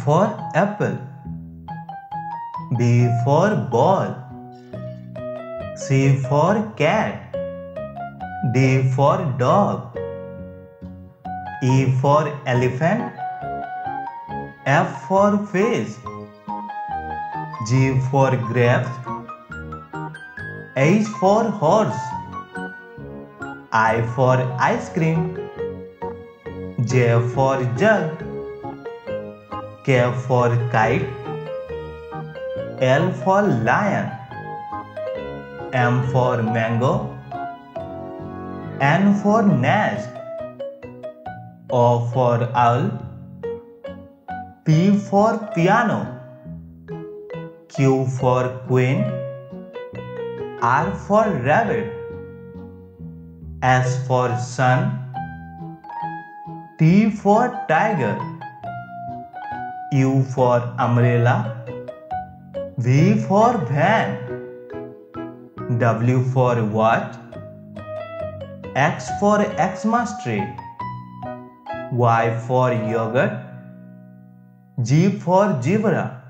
for apple. B for ball. C for cat. D for dog. E for elephant. F for fish. G for grapes. H for horse. I for ice cream. J for jug. K for kite. L for lion. M for mango. N for nest. O for owl. P for piano. Q for queen. R for rabbit. S for sun. T for tiger. U for umbrella. V for van. W for watch. X for Xmas tree. Y for yogurt. G for zebra.